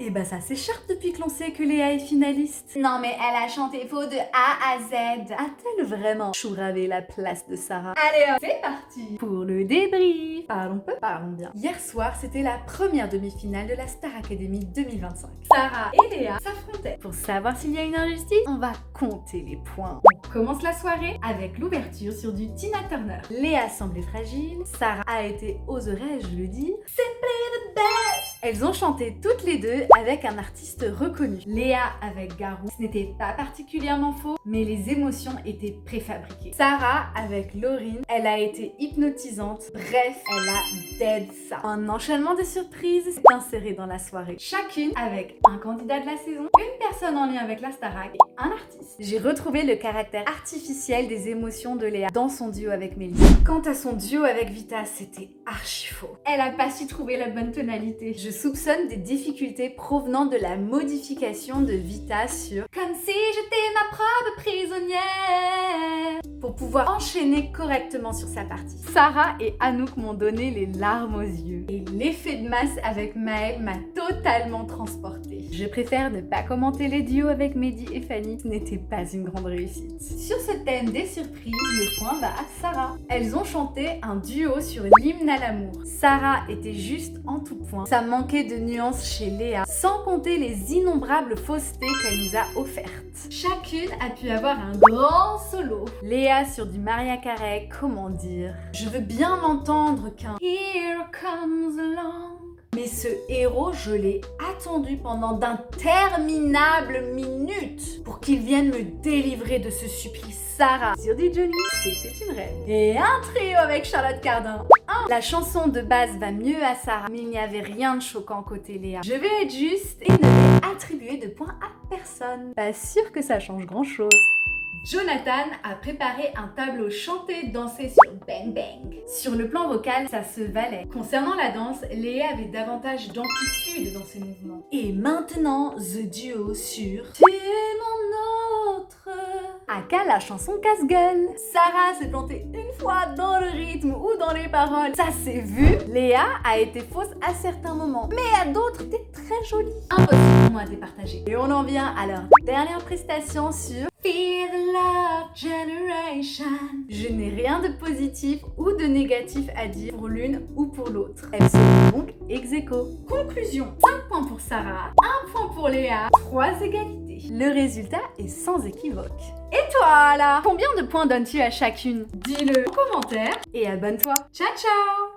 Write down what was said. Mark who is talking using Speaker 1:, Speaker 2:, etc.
Speaker 1: Et bah ça s'écharpe depuis que l'on sait que Léa est finaliste.
Speaker 2: Non mais elle a chanté faux de A à Z.
Speaker 1: A-t-elle vraiment chouravé la place de Sarah?
Speaker 2: Allez hop, c'est parti.
Speaker 1: Pour le débrief, parlons peu, parlons bien. Hier soir, c'était la première demi-finale de la Star Academy 2025.
Speaker 2: Sarah et Léa s'affrontaient.
Speaker 1: Pour savoir s'il y a une injustice, on va compter les points.
Speaker 2: On commence la soirée avec l'ouverture sur du Tina Turner.
Speaker 1: Léa semblait fragile, Sarah a été, oserais-je le dire,
Speaker 2: Simply the best.
Speaker 1: elles ont chanté toutes les deux avec un artiste reconnu.
Speaker 2: Léa avec Garou, ce n'était pas particulièrement faux,
Speaker 1: mais les émotions étaient préfabriquées. Sarah avec Lauryn, elle a été hypnotisante. Bref, elle a dead ça. Un enchaînement de surprises s'est inséré dans la soirée.
Speaker 2: chacune avec un candidat de la saison, une personne en lien avec la Starac et un artiste.
Speaker 1: J'ai retrouvé le caractère artificiel des émotions de Léa dans son duo avec Mélissa. Quant à son duo avec Vita, c'était archi faux.
Speaker 2: Elle a pas su trouver la bonne tonalité.
Speaker 1: Je soupçonne des difficultés provenant de la modification de Vita sur
Speaker 2: Comme si j'étais ma propre prisonnière
Speaker 1: pour pouvoir enchaîner correctement sur sa partie. Sarah et Anouk m'ont donné les larmes aux yeux. Et l'effet de masse avec Maëlle m'a totalement transportée. Je préfère ne pas commenter les duos avec Mehdi et Fanny, ce n'était pas une grande réussite.
Speaker 2: Sur ce thème des surprises, le point va à Sarah.
Speaker 1: Elles ont chanté un duo sur l'hymne à l'amour. Sarah était juste en tout point. Ça manquait de nuances chez Léa, sans compter les innombrables faussetés qu'elle nous a offertes.
Speaker 2: Chacune a pu avoir un grand solo.
Speaker 1: Léa sur du Maria Carey, comment dire? Je veux bien m'entendre qu'un
Speaker 2: Here comes along.
Speaker 1: Mais ce héros, je l'ai attendu pendant d'interminables minutes pour qu'il vienne me délivrer de ce supplice. Sarah sur du Johnny, c'était une reine.
Speaker 2: Et un trio avec Charlotte Cardin.
Speaker 1: La chanson de base va mieux à Sarah, mais il n'y avait rien de choquant côté Léa. Je vais être juste et ne vais attribuer de points à personne. Pas sûr que ça change grand chose.
Speaker 2: Jonathan a préparé un tableau chanté dansé sur Bang Bang.
Speaker 1: Sur le plan vocal, ça se valait.
Speaker 2: Concernant la danse, Léa avait davantage d'amplitude dans ses mouvements.
Speaker 1: Et maintenant, The Duo sur Tu es mon autre. Aka la chanson casse-gueule. Sarah s'est plantée une fois dans le rythme ou dans les paroles. Ça s'est vu. Léa a été fausse à certains moments, mais à d'autres, c'était très joli.
Speaker 2: Impossible pour moi de les partager.
Speaker 1: Et on en vient à leur dernière prestation sur
Speaker 2: Feel the Love Generation.
Speaker 1: Je n'ai rien de positif ou de négatif à dire pour l'une ou pour l'autre. Elles sont donc ex aequo.
Speaker 2: Conclusion, 5 points pour Sarah, 1 point pour Léa, 3 égalités.
Speaker 1: Le résultat est sans équivoque. Et toi là? Combien de points donnes-tu à chacune?
Speaker 2: Dis-le en commentaire
Speaker 1: et abonne-toi.
Speaker 2: Ciao ciao.